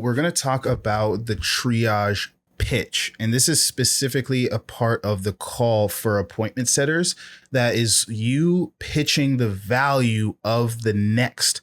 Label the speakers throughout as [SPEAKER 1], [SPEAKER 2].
[SPEAKER 1] we're going to talk about the triage pitch. And this is specifically a part of the call for appointment setters. That is you pitching the value of the next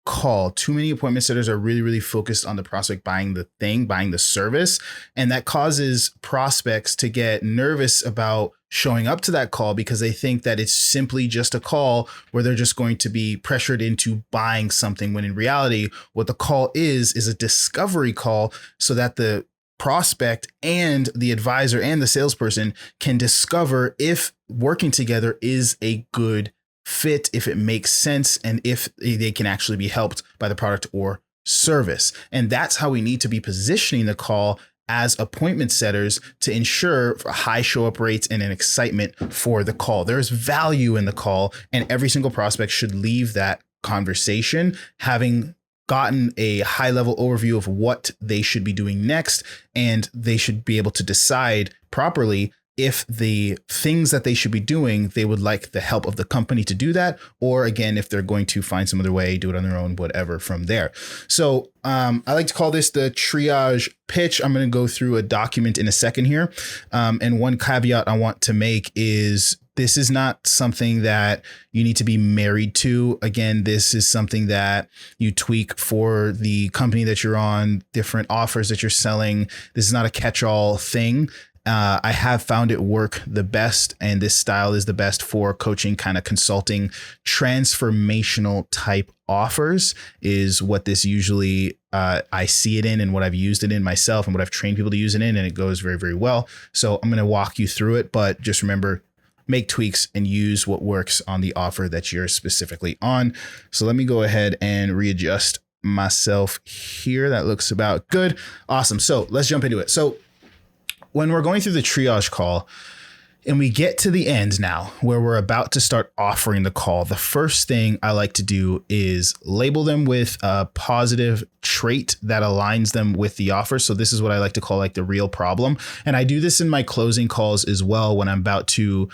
[SPEAKER 1] call. Too many appointment setters are really, really focused on the prospect buying the thing, buying the service. And that causes prospects to get nervous about showing up to that call because they think that it's simply just a call where they're just going to be pressured into buying something, when in reality, what the call is a discovery call so that the prospect and the advisor and the salesperson can discover if working together is a good fit, if it makes sense, and if they can actually be helped by the product or service. And that's how we need to be positioning the call as appointment setters to ensure high show up rates and an excitement for the call. There's value in the call, and every single prospect should leave that conversation having gotten a high level overview of what they should be doing next, and they should be able to decide properly if the things that they should be doing, they would like the help of the company to do that, or again, if they're going to find some other way, do it on their own, whatever from there. So I like to call this the triage pitch. I'm going to go through a document in a second here. And one caveat I want to make is this is not something that you need to be married to. Again, this is something that you tweak for the company that you're on, different offers that you're selling. This is not a catch-all thing. I have found it work the best, and this style is the best for coaching, kind of consulting, transformational type offers is what this usually I see it in, and what I've used it in myself, and what I've trained people to use it in, and it goes very, very well. So I'm going to walk you through it, but just remember, make tweaks and use what works on the offer that you're specifically on. So let me go ahead and readjust myself here. That looks about good. Awesome. So let's jump into it. So when we're going through the triage call and we get to the end now where we're about to start offering the call, the first thing I like to do is label them with a positive trait that aligns them with the offer. So this is what I like to call like the real problem. And I do this in my closing calls as well when I'm about to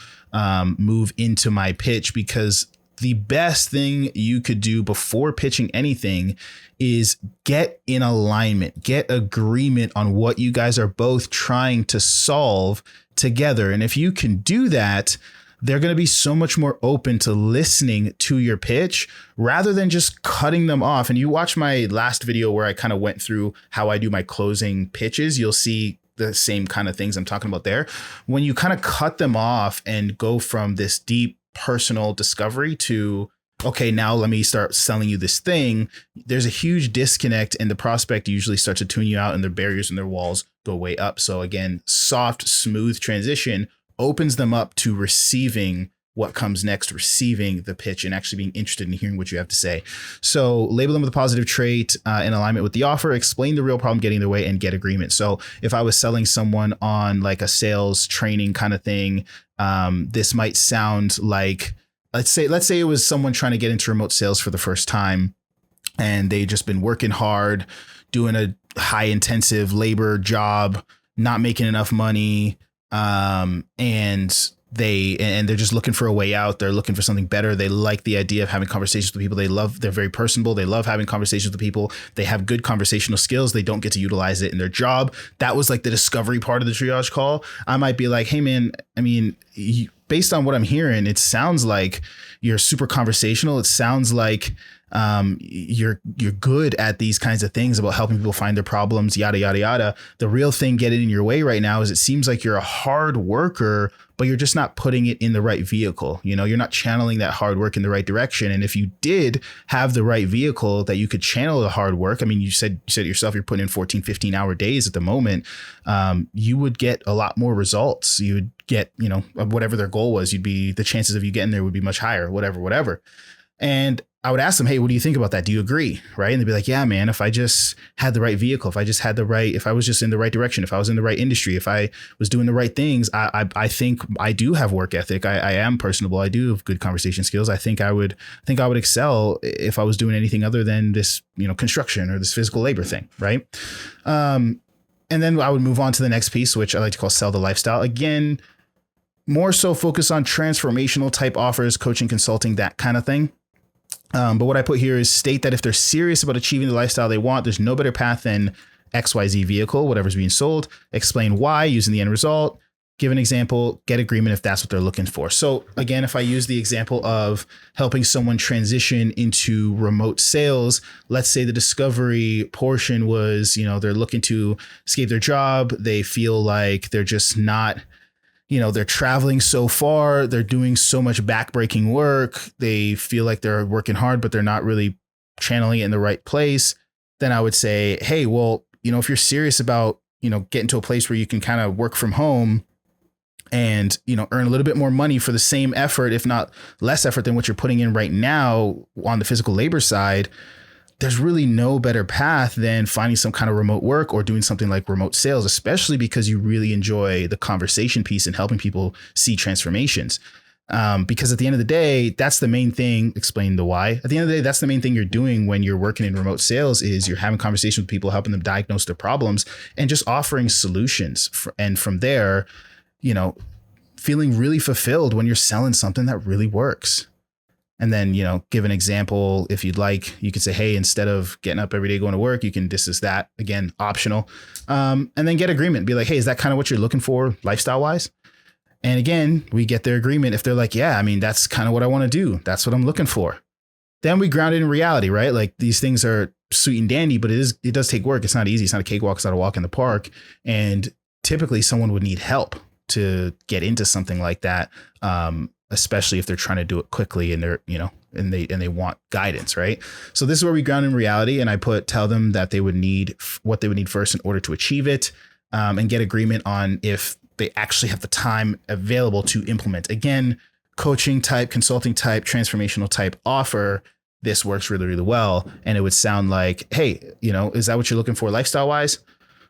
[SPEAKER 1] move into my pitch, because the best thing you could do before pitching anything is get in alignment, get agreement on what you guys are both trying to solve together. And if you can do that, they're going to be so much more open to listening to your pitch rather than just cutting them off. And you watch my last video where I kind of went through how I do my closing pitches, you'll see the same kind of things I'm talking about there. When you kind of cut them off and go from this deep personal discovery to, okay, now let me start selling you this thing, there's a huge disconnect, and the prospect usually starts to tune you out, and their barriers and their walls go way up. So again, soft, smooth transition opens them up to receiving what comes next, receiving the pitch, and actually being interested in hearing what you have to say. So label them with a positive trait in alignment with the offer, explain the real problem getting in their way, and get agreement. So if I was selling someone on like a sales training kind of thing, this might sound like, let's say it was someone trying to get into remote sales for the first time, and they just been working hard, doing a high intensive labor job, not making enough money, and they're just looking for a way out. They're looking for something better. They like the idea of having conversations with people. They're very personable. They love having conversations with people. They have good conversational skills. They don't get to utilize it in their job. That was like the discovery part of the triage call. I might be like, hey man, I mean, based on what I'm hearing, it sounds like you're super conversational. It sounds like you're good at these kinds of things about helping people find their problems, yada, yada, yada. The real thing getting in your way right now is it seems like you're a hard worker, but you're just not putting it in the right vehicle. You know, you're not channeling that hard work in the right direction. And if you did have the right vehicle that you could channel the hard work, I mean, you said yourself, you're putting in 14, 15 hour days at the moment. You would get a lot more results. You would get, you know, whatever their goal was, the chances of you getting there would be much higher, whatever. And I would ask them, hey, what do you think about that? Do you agree? Right. And they'd be like, yeah, man, if I just had the right vehicle, if I was just in the right direction, if I was in the right industry, if I was doing the right things, I think I do have work ethic. I am personable. I do have good conversation skills. I think I would excel if I was doing anything other than this, you know, construction or this physical labor thing. Right. And then I would move on to the next piece, which I like to call sell the lifestyle. Again, more so focus on transformational type offers, coaching, consulting, that kind of thing. But what I put here is state that if they're serious about achieving the lifestyle they want, there's no better path than XYZ vehicle, whatever's being sold, explain why using the end result, give an example, get agreement if that's what they're looking for. So again, if I use the example of helping someone transition into remote sales, let's say the discovery portion was, they're looking to escape their job. They feel like they're just not, they're traveling so far. They're doing so much backbreaking work. They feel like they're working hard, but they're not really channeling it in the right place. Then I would say, hey, well, if you're serious about, getting to a place where you can kind of work from home and, earn a little bit more money for the same effort, if not less effort than what you're putting in right now on the physical labor side, there's really no better path than finding some kind of remote work or doing something like remote sales, especially because you really enjoy the conversation piece and helping people see transformations. Because at the end of the day, that's the main thing. Explain the why. At the end of the day, that's the main thing you're doing when you're working in remote sales is you're having conversations with people, helping them diagnose their problems and just offering solutions. And from there, feeling really fulfilled when you're selling something that really works. And then, give an example. If you'd like, you could say, hey, instead of getting up every day going to work, you can this is that, again, optional. And then get agreement. Be like, hey, is that kind of what you're looking for lifestyle wise? And again, we get their agreement. If they're like, yeah, I mean, that's kind of what I want to do. That's what I'm looking for. Then we ground it in reality, right? Like these things are sweet and dandy, but it does take work. It's not easy. It's not a cakewalk. It's not a walk in the park. And typically someone would need help to get into something like that. Especially if they're trying to do it quickly and they're, and they want guidance, right? So this is where we ground in reality. And I tell them that they would need what they would need first in order to achieve it, and get agreement on if they actually have the time available to implement. Again, coaching type, consulting type, transformational type offer. This works really, really well. And it would sound like, hey, is that what you're looking for lifestyle wise?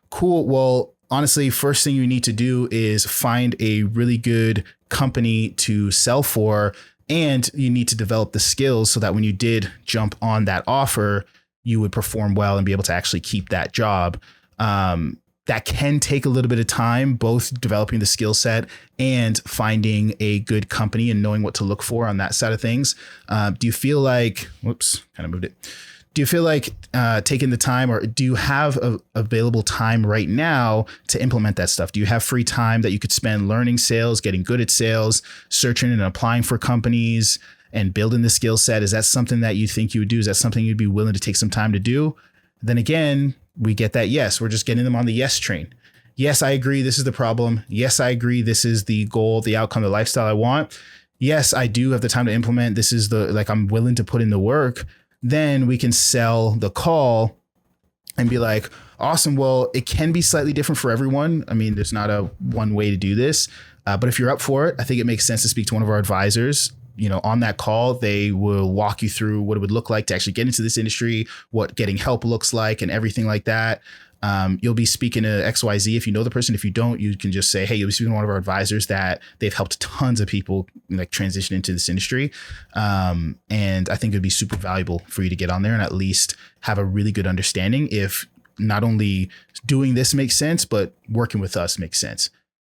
[SPEAKER 1] Cool. Well, honestly, first thing you need to do is find a really good company to sell for, and you need to develop the skills so that when you did jump on that offer, you would perform well and be able to actually keep that job. That can take a little bit of time, both developing the skill set and finding a good company and knowing what to look for on that side of things. Do you feel like, do you feel like taking the time, or do you have available time right now to implement that stuff? Do you have free time that you could spend learning sales, getting good at sales, searching and applying for companies and building the skill set? Is that something that you think you would do? Is that something you'd be willing to take some time to do? Then again, we get that yes. We're just getting them on the yes train. Yes, I agree. This is the problem. Yes, I agree. This is the goal, the outcome, the lifestyle I want. Yes, I do have the time to implement. This is I'm willing to put in the work. Then we can sell the call and be like, awesome. Well, it can be slightly different for everyone. I mean, there's not a one way to do this, but if you're up for it, I think it makes sense to speak to one of our advisors. On that call, they will walk you through what it would look like to actually get into this industry, what getting help looks like and everything like that. You'll be speaking to XYZ. If you know the person, if you don't, you can just say, hey, you'll be speaking to one of our advisors that they've helped tons of people transition into this industry. And I think it'd be super valuable for you to get on there and at least have a really good understanding if not only doing this makes sense, but working with us makes sense.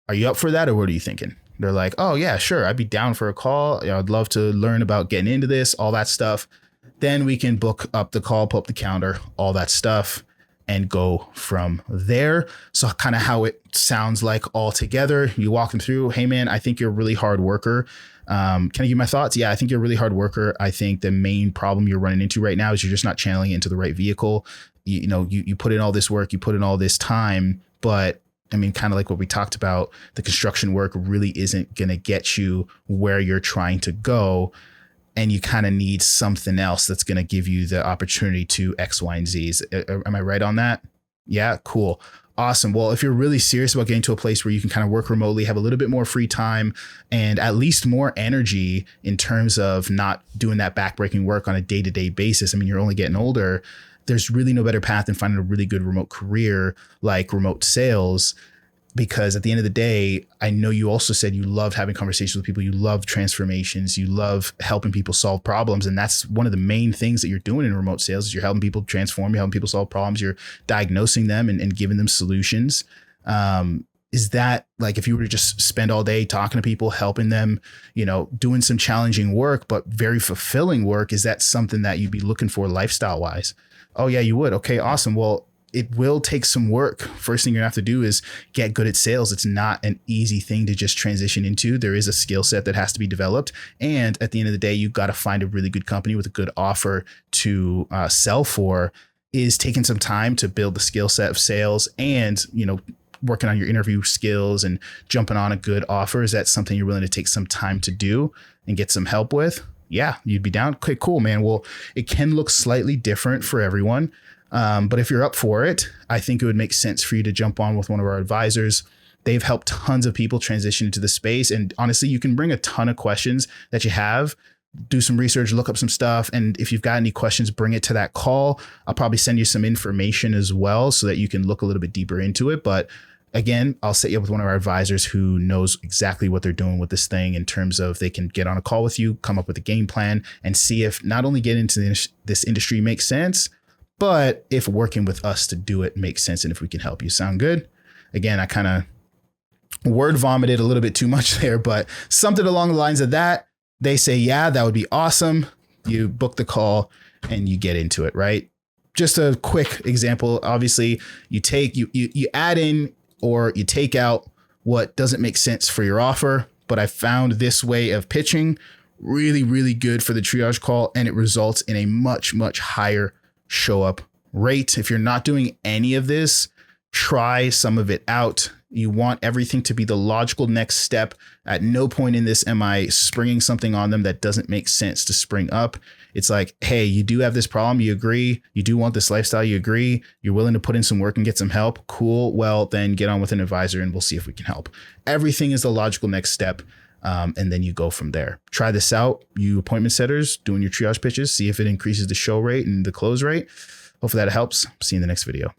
[SPEAKER 1] Are you up for that, or what are you thinking? They're like, oh yeah, sure. I'd be down for a call. I'd love to learn about getting into this, all that stuff. Then we can book up the call, pull up the calendar, all that stuff, and go from there. So kind of how it sounds like all together. You walk them through, hey man, I think you're a really hard worker. Can I give my thoughts? Yeah, I think you're a really hard worker. I think the main problem you're running into right now is you're just not channeling it into the right vehicle. You put in all this work, you put in all this time, but I mean, kind of like what we talked about, the construction work really isn't going to get you where you're trying to go. And you kind of need something else that's going to give you the opportunity to X, Y, and Z's. Am I right on that? Yeah, cool. Awesome. Well, if you're really serious about getting to a place where you can kind of work remotely, have a little bit more free time and at least more energy in terms of not doing that backbreaking work on a day-to-day basis. I mean, you're only getting older. There's really no better path than finding a really good remote career like remote sales, because at the end of the day, I know you also said you love having conversations with people. You love transformations. You love helping people solve problems. And that's one of the main things that you're doing in remote sales is you're helping people transform, you're helping people solve problems, you're diagnosing them and giving them solutions. Is that like, if you were to just spend all day talking to people, helping them, doing some challenging work, but very fulfilling work, is that something that you'd be looking for lifestyle wise? Oh yeah, you would. Okay, awesome. Well, it will take some work. First thing you're gonna have to do is get good at sales. It's not an easy thing to just transition into. There is a skill set that has to be developed. And at the end of the day, you've got to find a really good company with a good offer to sell for. Is taking some time to build the skill set of sales and, working on your interview skills and jumping on a good offer. Is that something you're willing to take some time to do and get some help with? Yeah, you'd be down. Okay, cool, man. Well, it can look slightly different for everyone. But if you're up for it, I think it would make sense for you to jump on with one of our advisors. They've helped tons of people transition into the space. And honestly, you can bring a ton of questions that you have, do some research, look up some stuff. And if you've got any questions, bring it to that call. I'll probably send you some information as well so that you can look a little bit deeper into it. But again, I'll set you up with one of our advisors who knows exactly what they're doing with this thing in terms of they can get on a call with you, come up with a game plan, and see if not only get into this industry makes sense, but if working with us to do it makes sense and if we can help you. Sound good? Again, I kind of word vomited a little bit too much there, but something along the lines of that. They say, yeah, that would be awesome. You book the call and you get into it, right? Just a quick example. Obviously, you add in or you take out what doesn't make sense for your offer. But I found this way of pitching really, really good for the triage call, and it results in a much, much higher show up rate. If you're not doing any of this, try some of it out. You want everything to be the logical next step. At no point in this am I springing something on them that doesn't make sense to spring up. It's like, hey, you do have this problem. You agree. You do want this lifestyle. You agree. You're willing to put in some work and get some help. Cool. Well, then get on with an advisor and we'll see if we can help. Everything is the logical next step. And then you go from there. Try this out. You appointment setters doing your triage pitches. See if it increases the show rate and the close rate. Hopefully that helps. See you in the next video.